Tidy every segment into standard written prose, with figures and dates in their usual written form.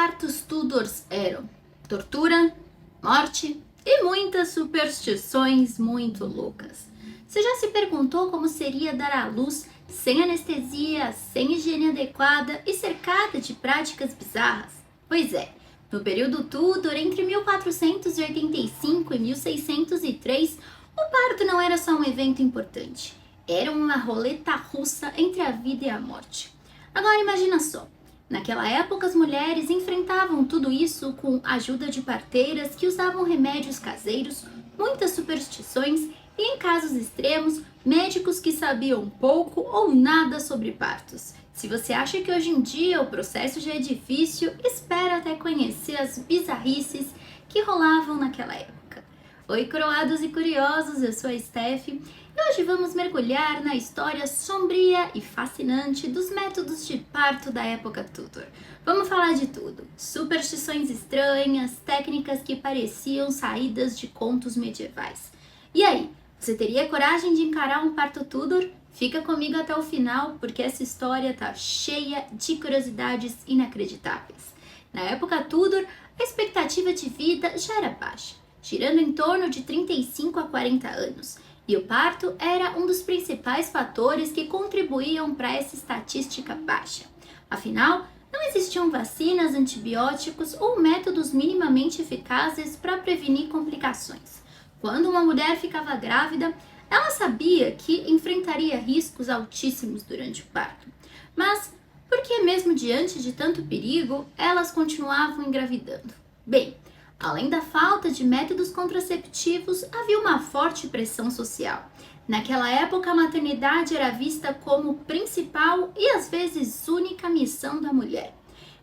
partos Tudors eram tortura, morte e muitas superstições muito loucas. Você já se perguntou como seria dar à luz sem anestesia, sem higiene adequada e cercada de práticas bizarras? Pois é, no período Tudor, entre 1485 e 1603, o parto não era só um evento importante, era uma roleta russa entre a vida e a morte. Agora imagina só, naquela época as mulheres enfrentavam tudo isso com a ajuda de parteiras que usavam remédios caseiros, muitas superstições e, em casos extremos, médicos que sabiam pouco ou nada sobre partos. Se você acha que hoje em dia o processo já é difícil, espera até conhecer as bizarrices que rolavam naquela época. Oi, coroados e curiosos, eu sou a Steph e hoje vamos mergulhar na história sombria e fascinante dos métodos de parto da época Tudor. Vamos falar de tudo: superstições estranhas, técnicas que pareciam saídas de contos medievais. E aí, você teria coragem de encarar um parto Tudor? Fica comigo até o final, porque essa história tá cheia de curiosidades inacreditáveis. Na época Tudor, a expectativa de vida já era baixa, girando em torno de 35 a 40 anos. E o parto era um dos principais fatores que contribuíam para essa estatística baixa. Afinal, não existiam vacinas, antibióticos ou métodos minimamente eficazes para prevenir complicações. Quando uma mulher ficava grávida, ela sabia que enfrentaria riscos altíssimos durante o parto. Mas, por que mesmo diante de tanto perigo, elas continuavam engravidando? Bem, além da falta de métodos contraceptivos, havia uma forte pressão social. Naquela época, a maternidade era vista como principal e às vezes única missão da mulher.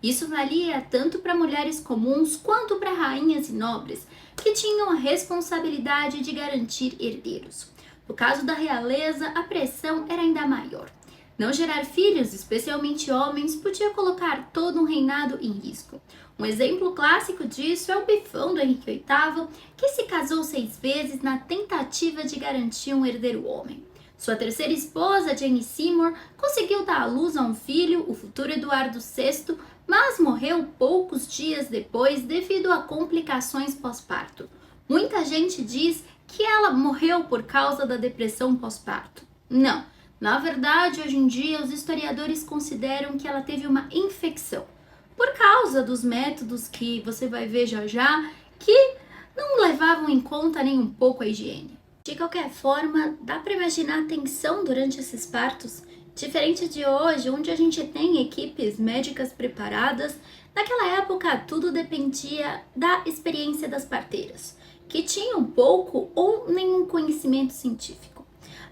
Isso valia tanto para mulheres comuns quanto para rainhas e nobres, que tinham a responsabilidade de garantir herdeiros. No caso da realeza, a pressão era ainda maior. Não gerar filhos, especialmente homens, podia colocar todo um reinado em risco. Um exemplo clássico disso é o bifão do Henrique VIII, que se casou 6 vezes na tentativa de garantir um herdeiro homem. Sua terceira esposa, Jane Seymour, conseguiu dar à luz a um filho, o futuro Eduardo VI, mas morreu poucos dias depois devido a complicações pós-parto. Muita gente diz que ela morreu por causa da depressão pós-parto. Não, na verdade, hoje em dia, os historiadores consideram que ela teve uma infecção, por causa dos métodos que você vai ver já já, que não levavam em conta nem um pouco a higiene. De qualquer forma, dá para imaginar a tensão durante esses partos? Diferente de hoje, onde a gente tem equipes médicas preparadas, naquela época tudo dependia da experiência das parteiras, que tinham pouco ou nenhum conhecimento científico.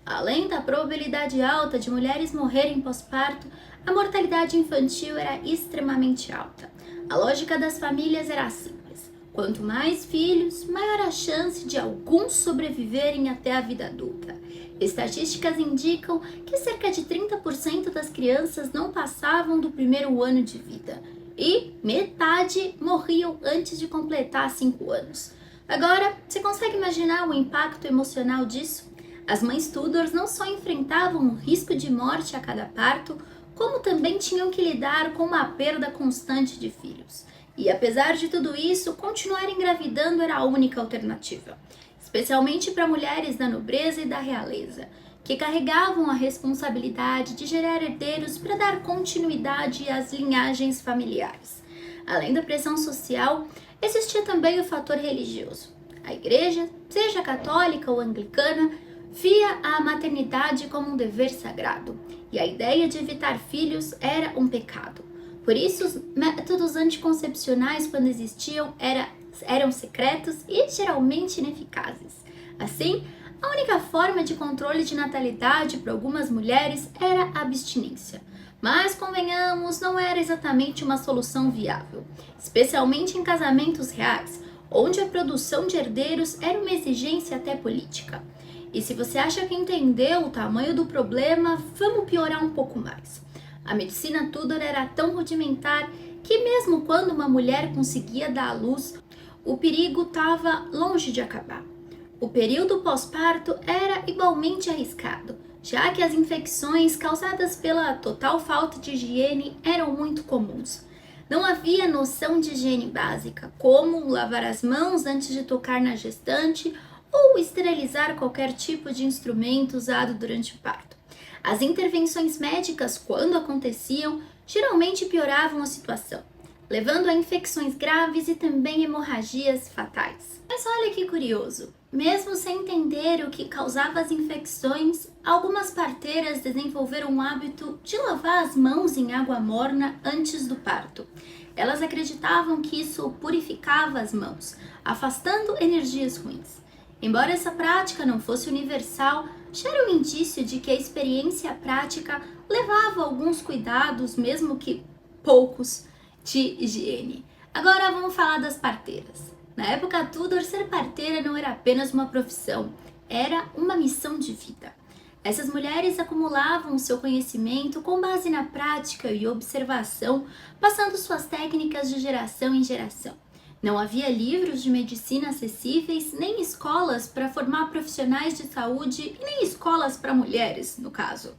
Além da probabilidade alta de mulheres morrerem pós-parto, a mortalidade infantil era extremamente alta. A lógica das famílias era simples: quanto mais filhos, maior a chance de alguns sobreviverem até a vida adulta. Estatísticas indicam que cerca de 30% das crianças não passavam do primeiro ano de vida e metade morriam antes de completar 5 anos. Agora, você consegue imaginar o impacto emocional disso? As mães Tudors não só enfrentavam o risco de morte a cada parto, como também tinham que lidar com uma perda constante de filhos. E apesar de tudo isso, continuar engravidando era a única alternativa, especialmente para mulheres da nobreza e da realeza, que carregavam a responsabilidade de gerar herdeiros para dar continuidade às linhagens familiares. Além da pressão social, existia também o fator religioso. A igreja, seja católica ou anglicana, via a maternidade como um dever sagrado, e a ideia de evitar filhos era um pecado. Por isso, os métodos anticoncepcionais, quando existiam, eram secretos e geralmente ineficazes. Assim, a única forma de controle de natalidade para algumas mulheres era a abstinência. Mas, convenhamos, não era exatamente uma solução viável, especialmente em casamentos reais, onde a produção de herdeiros era uma exigência até política. E se você acha que entendeu o tamanho do problema, vamos piorar um pouco mais. A medicina Tudor era tão rudimentar que mesmo quando uma mulher conseguia dar à luz, o perigo estava longe de acabar. O período pós-parto era igualmente arriscado, já que as infecções causadas pela total falta de higiene eram muito comuns. Não havia noção de higiene básica, como lavar as mãos antes de tocar na gestante ou esterilizar qualquer tipo de instrumento usado durante o parto. As intervenções médicas, quando aconteciam, geralmente pioravam a situação, levando a infecções graves e também hemorragias fatais. Mas olha que curioso, mesmo sem entender o que causava as infecções, algumas parteiras desenvolveram o hábito de lavar as mãos em água morna antes do parto. Elas acreditavam que isso purificava as mãos, afastando energias ruins. Embora essa prática não fosse universal, já era um indício de que a experiência prática levava alguns cuidados, mesmo que poucos, de higiene. Agora vamos falar das parteiras. Na época Tudor, ser parteira não era apenas uma profissão, era uma missão de vida. Essas mulheres acumulavam seu conhecimento com base na prática e observação, passando suas técnicas de geração em geração. Não havia livros de medicina acessíveis, nem escolas para formar profissionais de saúde e nem escolas para mulheres, no caso.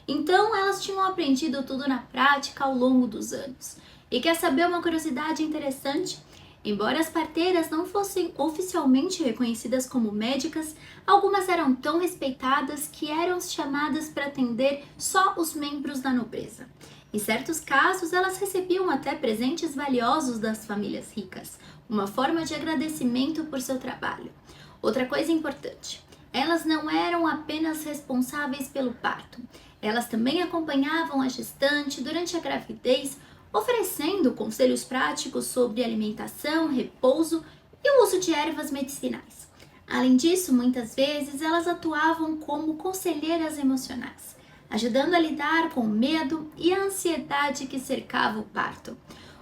Então, elas tinham aprendido tudo na prática ao longo dos anos. E quer saber uma curiosidade interessante? Embora as parteiras não fossem oficialmente reconhecidas como médicas, algumas eram tão respeitadas que eram chamadas para atender só os membros da nobreza. Em certos casos, elas recebiam até presentes valiosos das famílias ricas, uma forma de agradecimento por seu trabalho. Outra coisa importante, elas não eram apenas responsáveis pelo parto, elas também acompanhavam a gestante durante a gravidez, oferecendo conselhos práticos sobre alimentação, repouso e o uso de ervas medicinais. Além disso, muitas vezes elas atuavam como conselheiras emocionais, ajudando a lidar com o medo e a ansiedade que cercava o parto.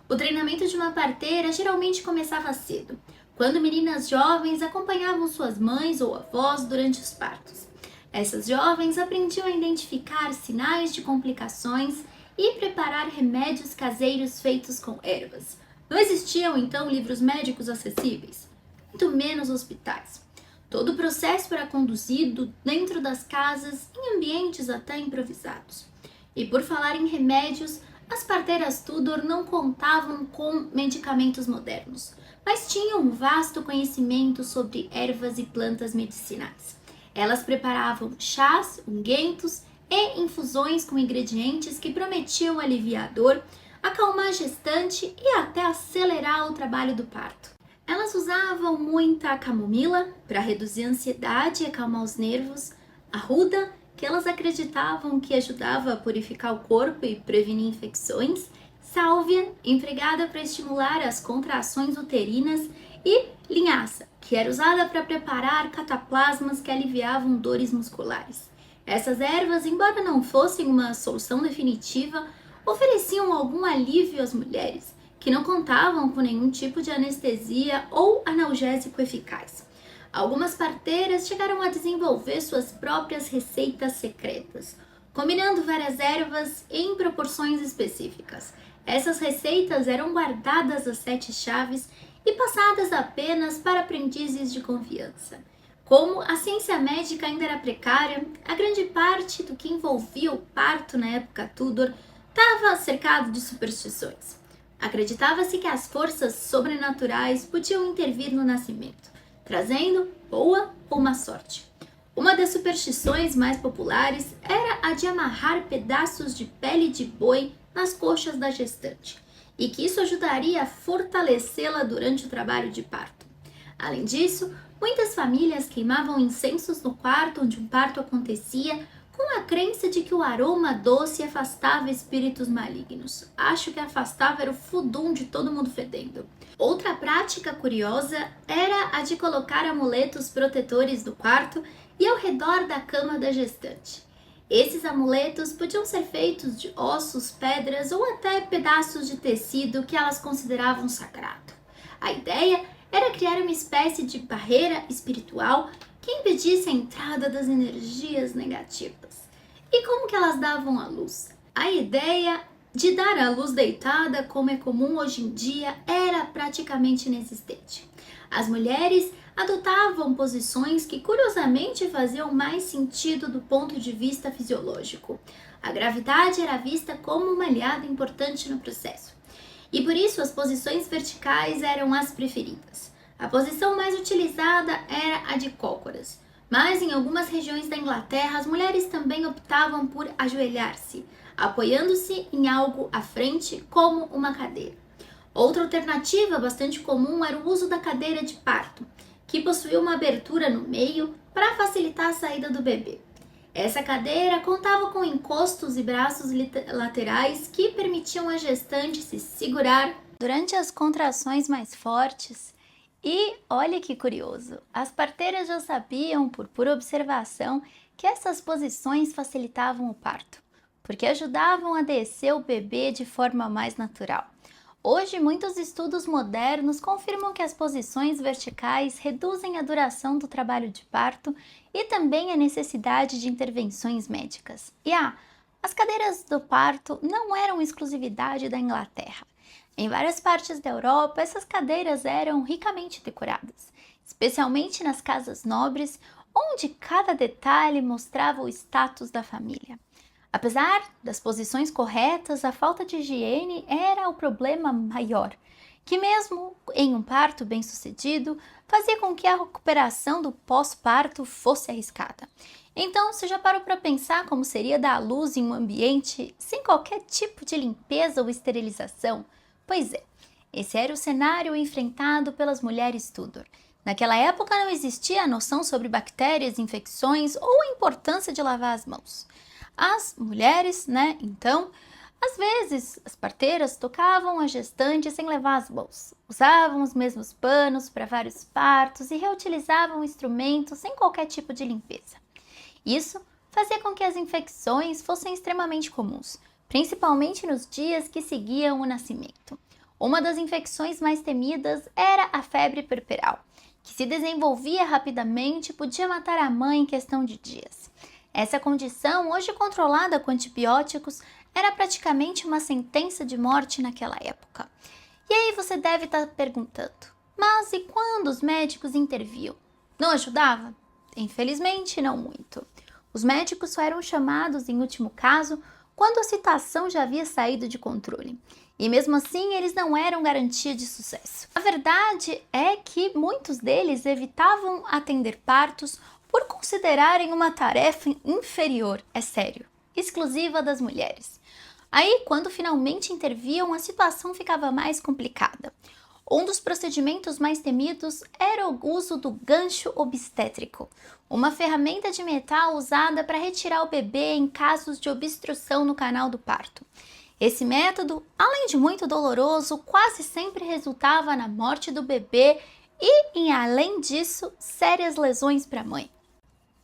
O treinamento de uma parteira geralmente começava cedo, quando meninas jovens acompanhavam suas mães ou avós durante os partos. Essas jovens aprendiam a identificar sinais de complicações e preparar remédios caseiros feitos com ervas. Não existiam, então, livros médicos acessíveis, muito menos hospitais. Todo o processo era conduzido dentro das casas, em ambientes até improvisados. E por falar em remédios, as parteiras Tudor não contavam com medicamentos modernos, mas tinham um vasto conhecimento sobre ervas e plantas medicinais. Elas preparavam chás, ungüentos e infusões com ingredientes que prometiam aliviar a dor, acalmar a gestante e até acelerar o trabalho do parto. Elas usavam muita camomila para reduzir a ansiedade e acalmar os nervos, arruda, que elas acreditavam que ajudava a purificar o corpo e prevenir infecções, sálvia, empregada para estimular as contrações uterinas, e linhaça, que era usada para preparar cataplasmas que aliviavam dores musculares. Essas ervas, embora não fossem uma solução definitiva, ofereciam algum alívio às mulheres, que não contavam com nenhum tipo de anestesia ou analgésico eficaz. Algumas parteiras chegaram a desenvolver suas próprias receitas secretas, combinando várias ervas em proporções específicas. Essas receitas eram guardadas às 7 chaves e passadas apenas para aprendizes de confiança. Como a ciência médica ainda era precária, a grande parte do que envolvia o parto na época Tudor estava cercado de superstições. Acreditava-se que as forças sobrenaturais podiam intervir no nascimento, trazendo boa ou má sorte. Uma das superstições mais populares era a de amarrar pedaços de pele de boi nas coxas da gestante, e que isso ajudaria a fortalecê-la durante o trabalho de parto. Além disso, muitas famílias queimavam incensos no quarto onde um parto acontecia, com a crença de que o aroma doce afastava espíritos malignos. Acho que afastava era o fudum de todo mundo fedendo. Outra prática curiosa era a de colocar amuletos protetores no quarto e ao redor da cama da gestante. Esses amuletos podiam ser feitos de ossos, pedras ou até pedaços de tecido que elas consideravam sagrado. A ideia era criar uma espécie de barreira espiritual que impedisse a entrada das energias negativas. E como que elas davam à luz? A ideia de dar à luz deitada, como é comum hoje em dia, era praticamente inexistente. As mulheres adotavam posições que curiosamente faziam mais sentido do ponto de vista fisiológico. A gravidade era vista como uma aliada importante no processo. e por isso as posições verticais eram as preferidas. A posição mais utilizada era a de cócoras, mas em algumas regiões da Inglaterra as mulheres também optavam por ajoelhar-se, apoiando-se em algo à frente, como uma cadeira. Outra alternativa bastante comum era o uso da cadeira de parto, que possuía uma abertura no meio para facilitar a saída do bebê. Essa cadeira contava com encostos e braços laterais que permitiam à gestante se segurar durante as contrações mais fortes. E olha que curioso, as parteiras já sabiam, por pura observação, que essas posições facilitavam o parto, porque ajudavam a descer o bebê de forma mais natural. Hoje, muitos estudos modernos confirmam que as posições verticais reduzem a duração do trabalho de parto e também a necessidade de intervenções médicas. E as cadeiras do parto não eram exclusividade da Inglaterra. Em várias partes da Europa, essas cadeiras eram ricamente decoradas, especialmente nas casas nobres, onde cada detalhe mostrava o status da família. Apesar das posições corretas, a falta de higiene era o problema maior, que mesmo em um parto bem-sucedido, fazia com que a recuperação do pós-parto fosse arriscada. Então, você já parou para pensar como seria dar à luz em um ambiente sem qualquer tipo de limpeza ou esterilização? Pois é, esse era o cenário enfrentado pelas mulheres Tudor. Naquela época não existia a noção sobre bactérias, infecções ou a importância de lavar as mãos. As mulheres, então, às vezes as parteiras tocavam a gestante sem levar as mãos, usavam os mesmos panos para vários partos e reutilizavam instrumentos sem qualquer tipo de limpeza. Isso fazia com que as infecções fossem extremamente comuns, principalmente nos dias que seguiam o nascimento. Uma das infecções mais temidas era a febre puerperal, que se desenvolvia rapidamente e podia matar a mãe em questão de dias. Essa condição, hoje controlada com antibióticos, era praticamente uma sentença de morte naquela época. E aí você deve estar perguntando, mas e quando os médicos interviam? Não ajudava? Infelizmente, não muito. Os médicos só eram chamados, em último caso, quando a situação já havia saído de controle. E mesmo assim, eles não eram garantia de sucesso. A verdade é que muitos deles evitavam atender partos por considerarem uma tarefa inferior, é sério, exclusiva das mulheres. Aí, quando finalmente interviam, a situação ficava mais complicada. Um dos procedimentos mais temidos era o uso do gancho obstétrico, uma ferramenta de metal usada para retirar o bebê em casos de obstrução no canal do parto. Esse método, além de muito doloroso, quase sempre resultava na morte do bebê e, além disso, sérias lesões para a mãe.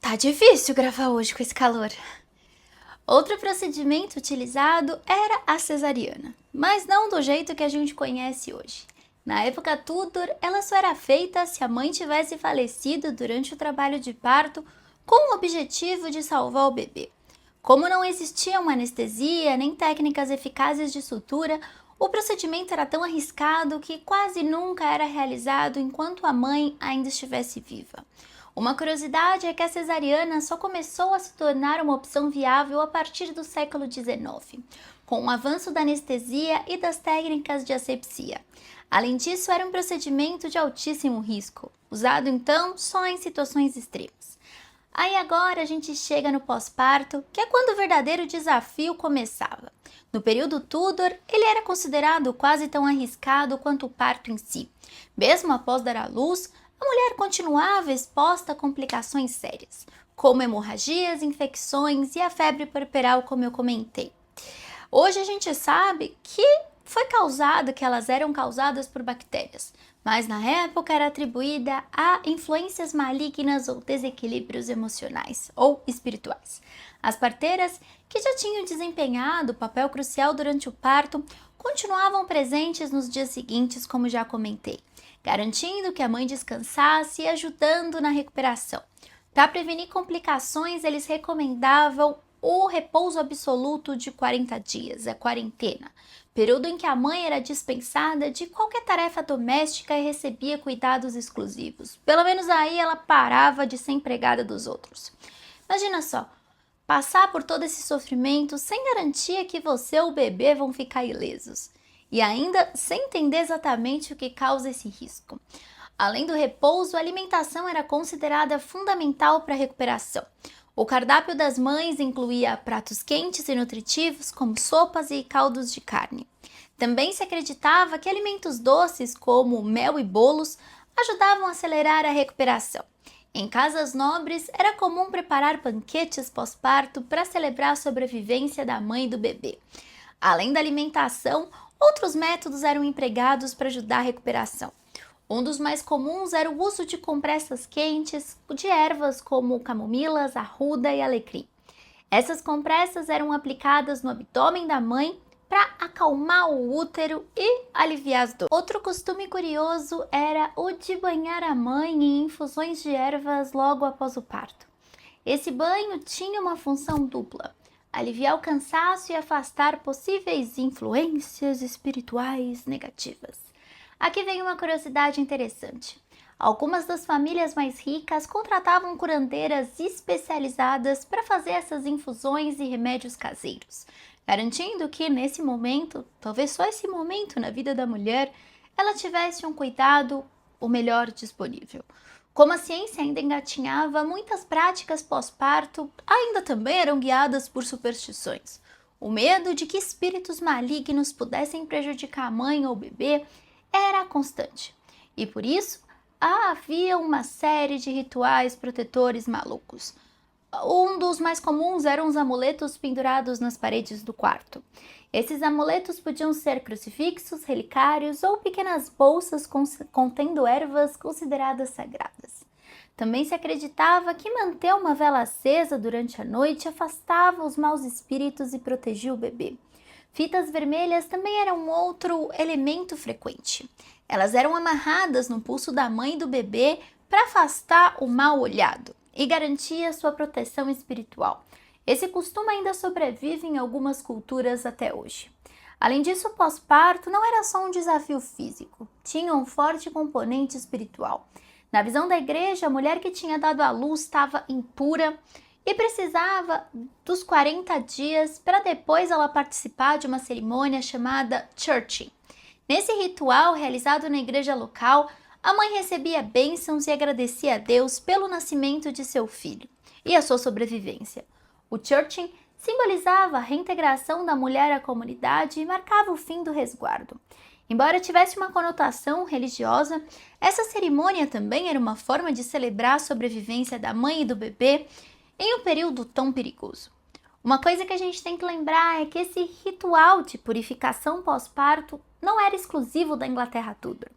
Tá difícil gravar hoje com esse calor. Outro procedimento utilizado era a cesariana, mas não do jeito que a gente conhece hoje. Na época Tudor, ela só era feita se a mãe tivesse falecido durante o trabalho de parto com o objetivo de salvar o bebê. Como não existia uma anestesia nem técnicas eficazes de sutura, o procedimento era tão arriscado que quase nunca era realizado enquanto a mãe ainda estivesse viva. Uma curiosidade é que a cesariana só começou a se tornar uma opção viável a partir do século XIX, com o avanço da anestesia e das técnicas de asepsia. Além disso, era um procedimento de altíssimo risco, usado então só em situações extremas. Aí agora a gente chega no pós-parto, que é quando o verdadeiro desafio começava. No período Tudor, ele era considerado quase tão arriscado quanto o parto em si. Mesmo após dar à luz, a mulher continuava exposta a complicações sérias, como hemorragias, infecções e a febre puerperal, como eu comentei. Hoje a gente sabe que elas eram causadas por bactérias, mas na época era atribuída a influências malignas ou desequilíbrios emocionais ou espirituais. As parteiras, que já tinham desempenhado papel crucial durante o parto, continuavam presentes nos dias seguintes, como já comentei, garantindo que a mãe descansasse e ajudando na recuperação. Para prevenir complicações, eles recomendavam o repouso absoluto de 40 dias, a quarentena, período em que a mãe era dispensada de qualquer tarefa doméstica e recebia cuidados exclusivos. Pelo menos aí ela parava de ser empregada dos outros. Imagina só, passar por todo esse sofrimento sem garantia que você ou o bebê vão ficar ilesos. e ainda sem entender exatamente o que causa esse risco. Além do repouso, a alimentação era considerada fundamental para a recuperação. O cardápio das mães incluía pratos quentes e nutritivos, como sopas e caldos de carne. Também se acreditava que alimentos doces, como mel e bolos, ajudavam a acelerar a recuperação. Em casas nobres, era comum preparar banquetes pós-parto para celebrar a sobrevivência da mãe e do bebê. Além da alimentação, outros métodos eram empregados para ajudar a recuperação. Um dos mais comuns era o uso de compressas quentes de ervas como camomilas, arruda e alecrim. Essas compressas eram aplicadas no abdômen da mãe para acalmar o útero e aliviar as dores. Outro costume curioso era o de banhar a mãe em infusões de ervas logo após o parto. Esse banho tinha uma função dupla: aliviar o cansaço e afastar possíveis influências espirituais negativas. Aqui vem uma curiosidade interessante. Algumas das famílias mais ricas contratavam curandeiras especializadas para fazer essas infusões e remédios caseiros, garantindo que nesse momento, talvez só esse momento na vida da mulher, ela tivesse um cuidado o melhor disponível. Como a ciência ainda engatinhava, muitas práticas pós-parto ainda também eram guiadas por superstições. O medo de que espíritos malignos pudessem prejudicar a mãe ou o bebê era constante, e por isso havia uma série de rituais protetores malucos. Um dos mais comuns eram os amuletos pendurados nas paredes do quarto. Esses amuletos podiam ser crucifixos, relicários ou pequenas bolsas contendo ervas consideradas sagradas. Também se acreditava que manter uma vela acesa durante a noite afastava os maus espíritos e protegia o bebê. Fitas vermelhas também eram um outro elemento frequente. Elas eram amarradas no pulso da mãe e do bebê para afastar o mal olhado e garantia sua proteção espiritual. Esse costume ainda sobrevive em algumas culturas até hoje. Além disso, o pós-parto não era só um desafio físico, tinha um forte componente espiritual. Na visão da igreja, a mulher que tinha dado à luz estava impura e precisava dos 40 dias para depois ela participar de uma cerimônia chamada churching. Nesse ritual, realizado na igreja local, a mãe recebia bênçãos e agradecia a Deus pelo nascimento de seu filho e a sua sobrevivência. O churching simbolizava a reintegração da mulher à comunidade e marcava o fim do resguardo. Embora tivesse uma conotação religiosa, essa cerimônia também era uma forma de celebrar a sobrevivência da mãe e do bebê em um período tão perigoso. Uma coisa que a gente tem que lembrar é que esse ritual de purificação pós-parto não era exclusivo da Inglaterra Tudor.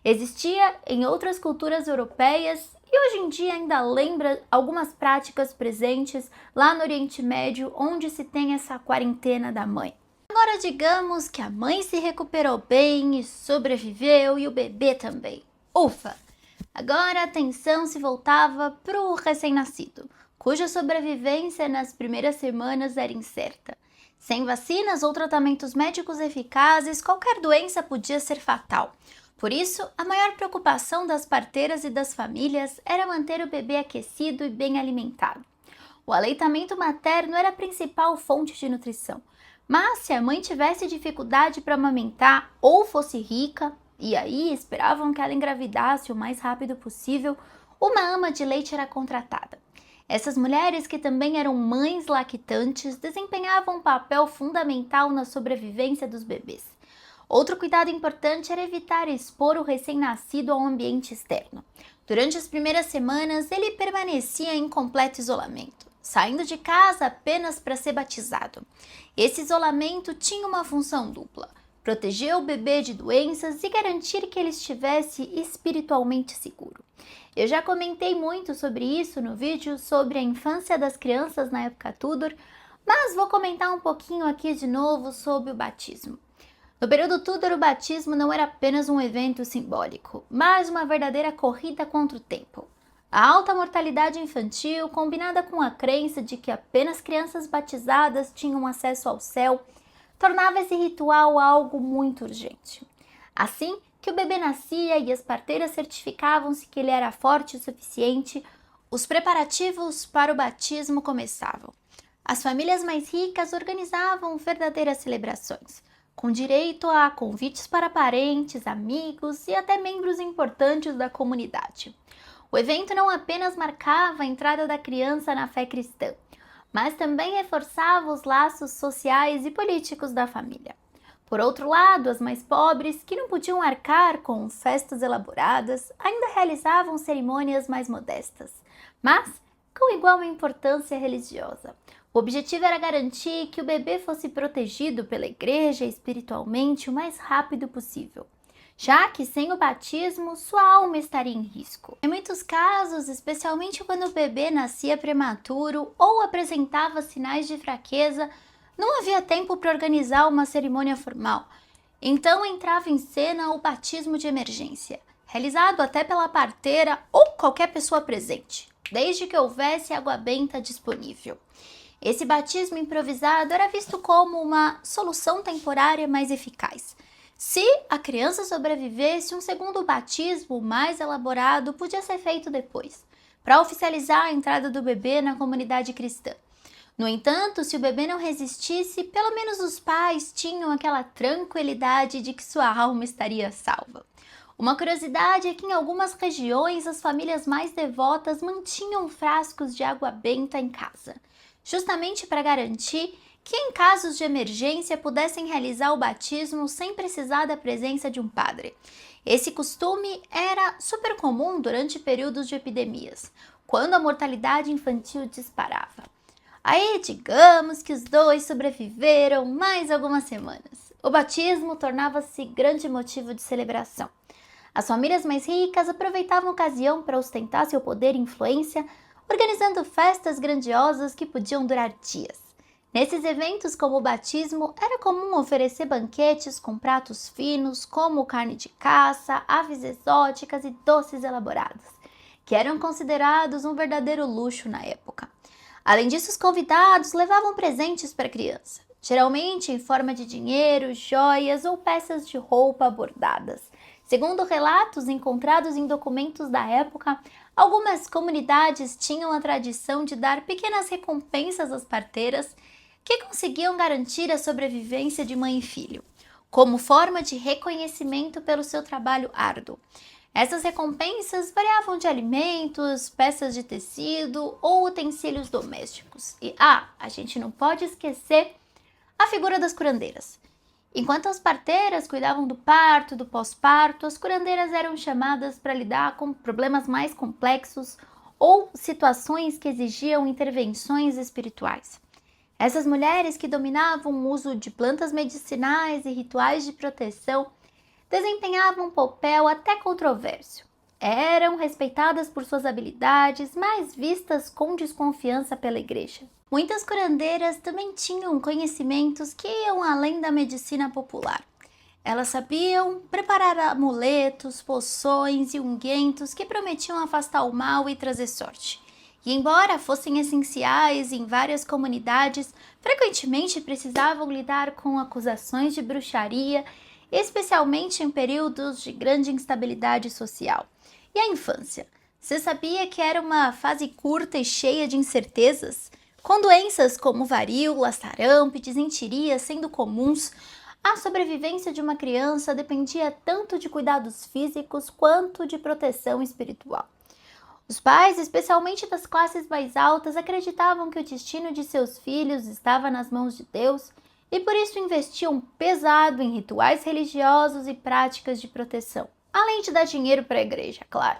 Existia em outras culturas europeias e hoje em dia ainda lembra algumas práticas presentes lá no Oriente Médio, onde se tem essa quarentena da mãe. Agora digamos que a mãe se recuperou bem e sobreviveu e o bebê também. Ufa! Agora a atenção se voltava para o recém-nascido, cuja sobrevivência nas primeiras semanas era incerta. Sem vacinas ou tratamentos médicos eficazes, qualquer doença podia ser fatal. Por isso, a maior preocupação das parteiras e das famílias era manter o bebê aquecido e bem alimentado. O aleitamento materno era a principal fonte de nutrição, mas se a mãe tivesse dificuldade para amamentar ou fosse rica, e aí esperavam que ela engravidasse o mais rápido possível, uma ama de leite era contratada. Essas mulheres, que também eram mães lactantes, desempenhavam um papel fundamental na sobrevivência dos bebês. Outro cuidado importante era evitar expor o recém-nascido ao ambiente externo. Durante as primeiras semanas, ele permanecia em completo isolamento, saindo de casa apenas para ser batizado. Esse isolamento tinha uma função dupla: proteger o bebê de doenças e garantir que ele estivesse espiritualmente seguro. Eu já comentei muito sobre isso no vídeo sobre a infância das crianças na época Tudor, mas vou comentar um pouquinho aqui de novo sobre o batismo. No período Tudor, o batismo não era apenas um evento simbólico, mas uma verdadeira corrida contra o tempo. A alta mortalidade infantil, combinada com a crença de que apenas crianças batizadas tinham acesso ao céu, tornava esse ritual algo muito urgente. Assim que o bebê nascia e as parteiras certificavam-se que ele era forte o suficiente, os preparativos para o batismo começavam. As famílias mais ricas organizavam verdadeiras celebrações, com direito a convites para parentes, amigos e até membros importantes da comunidade. O evento não apenas marcava a entrada da criança na fé cristã, mas também reforçava os laços sociais e políticos da família. Por outro lado, as mais pobres, que não podiam arcar com festas elaboradas, ainda realizavam cerimônias mais modestas, mas com igual importância religiosa. O objetivo era garantir que o bebê fosse protegido pela igreja espiritualmente o mais rápido possível, já que sem o batismo sua alma estaria em risco. Em muitos casos, especialmente quando o bebê nascia prematuro ou apresentava sinais de fraqueza, não havia tempo para organizar uma cerimônia formal. Então entrava em cena o batismo de emergência, realizado até pela parteira ou qualquer pessoa presente, desde que houvesse água benta disponível. Esse batismo improvisado era visto como uma solução temporária mais eficaz. Se a criança sobrevivesse, um segundo batismo mais elaborado podia ser feito depois, para oficializar a entrada do bebê na comunidade cristã. No entanto, se o bebê não resistisse, pelo menos os pais tinham aquela tranquilidade de que sua alma estaria salva. Uma curiosidade é que em algumas regiões as famílias mais devotas mantinham frascos de água benta em casa, justamente para garantir que em casos de emergência pudessem realizar o batismo sem precisar da presença de um padre. Esse costume era super comum durante períodos de epidemias, quando a mortalidade infantil disparava. Aí, digamos que os dois sobreviveram mais algumas semanas. O batismo tornava-se grande motivo de celebração. As famílias mais ricas aproveitavam a ocasião para ostentar seu poder e influência, organizando festas grandiosas que podiam durar dias. Nesses eventos, como o batismo, era comum oferecer banquetes com pratos finos, como carne de caça, aves exóticas e doces elaborados, que eram considerados um verdadeiro luxo na época. Além disso, os convidados levavam presentes para a criança, geralmente em forma de dinheiro, joias ou peças de roupa bordadas. Segundo relatos encontrados em documentos da época, algumas comunidades tinham a tradição de dar pequenas recompensas às parteiras que conseguiam garantir a sobrevivência de mãe e filho, como forma de reconhecimento pelo seu trabalho árduo. Essas recompensas variavam de alimentos, peças de tecido ou utensílios domésticos. E a gente não pode esquecer a figura das curandeiras. Enquanto as parteiras cuidavam do parto, do pós-parto, as curandeiras eram chamadas para lidar com problemas mais complexos ou situações que exigiam intervenções espirituais. Essas mulheres que dominavam o uso de plantas medicinais e rituais de proteção desempenhavam um papel até controverso. Eram respeitadas por suas habilidades, mas vistas com desconfiança pela igreja. Muitas curandeiras também tinham conhecimentos que iam além da medicina popular. Elas sabiam preparar amuletos, poções e ungüentos que prometiam afastar o mal e trazer sorte. E embora fossem essenciais em várias comunidades, frequentemente precisavam lidar com acusações de bruxaria, especialmente em períodos de grande instabilidade social. E a infância? Você sabia que era uma fase curta e cheia de incertezas? Com doenças como varíola, sarampo e disenteria sendo comuns, a sobrevivência de uma criança dependia tanto de cuidados físicos quanto de proteção espiritual. Os pais, especialmente das classes mais altas, acreditavam que o destino de seus filhos estava nas mãos de Deus e por isso investiam pesado em rituais religiosos e práticas de proteção, além de dar dinheiro para a igreja, claro.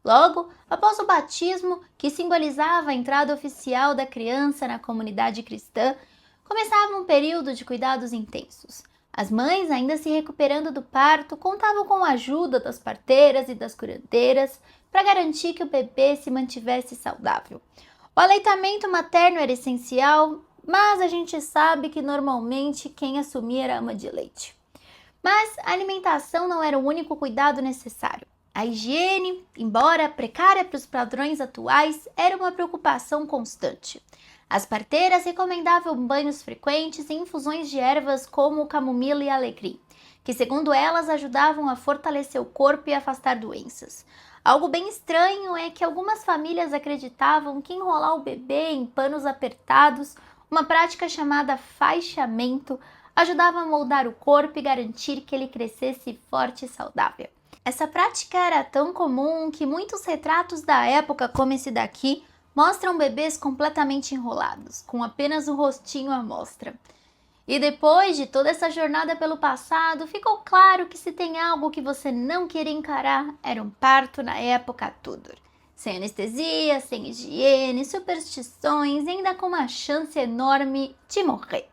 Logo, após o batismo, que simbolizava a entrada oficial da criança na comunidade cristã, começava um período de cuidados intensos. As mães, ainda se recuperando do parto, contavam com a ajuda das parteiras e das curandeiras para garantir que o bebê se mantivesse saudável. O aleitamento materno era essencial, mas a gente sabe que normalmente quem assumia era a ama de leite. Mas a alimentação não era o único cuidado necessário. A higiene, embora precária para os padrões atuais, era uma preocupação constante. As parteiras recomendavam banhos frequentes e infusões de ervas como camomila e alecrim, que segundo elas ajudavam a fortalecer o corpo e afastar doenças. Algo bem estranho é que algumas famílias acreditavam que enrolar o bebê em panos apertados, uma prática chamada faixamento, ajudava a moldar o corpo e garantir que ele crescesse forte e saudável. Essa prática era tão comum que muitos retratos da época, como esse daqui, mostram bebês completamente enrolados, com apenas o rostinho à mostra. E depois de toda essa jornada pelo passado, ficou claro que se tem algo que você não queria encarar, era um parto na época Tudor. Sem anestesia, sem higiene, superstições e ainda com uma chance enorme de morrer.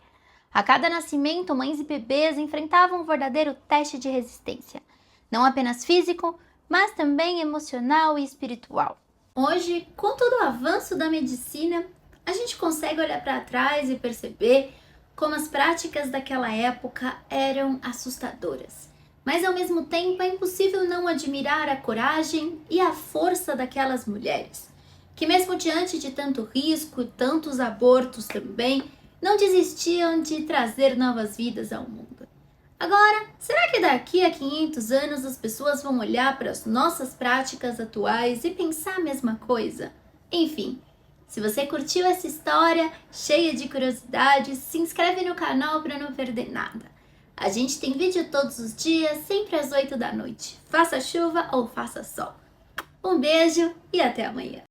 A cada nascimento, mães e bebês enfrentavam um verdadeiro teste de resistência, não apenas físico, mas também emocional e espiritual. Hoje, com todo o avanço da medicina, a gente consegue olhar para trás e perceber como as práticas daquela época eram assustadoras. Mas ao mesmo tempo é impossível não admirar a coragem e a força daquelas mulheres, que mesmo diante de tanto risco e tantos abortos também, não desistiam de trazer novas vidas ao mundo. Agora, será que daqui a 500 anos as pessoas vão olhar para as nossas práticas atuais e pensar a mesma coisa? Enfim, se você curtiu essa história cheia de curiosidades, se inscreve no canal para não perder nada. A gente tem vídeo todos os dias, sempre às 8 da noite. Faça chuva ou faça sol. Um beijo e até amanhã.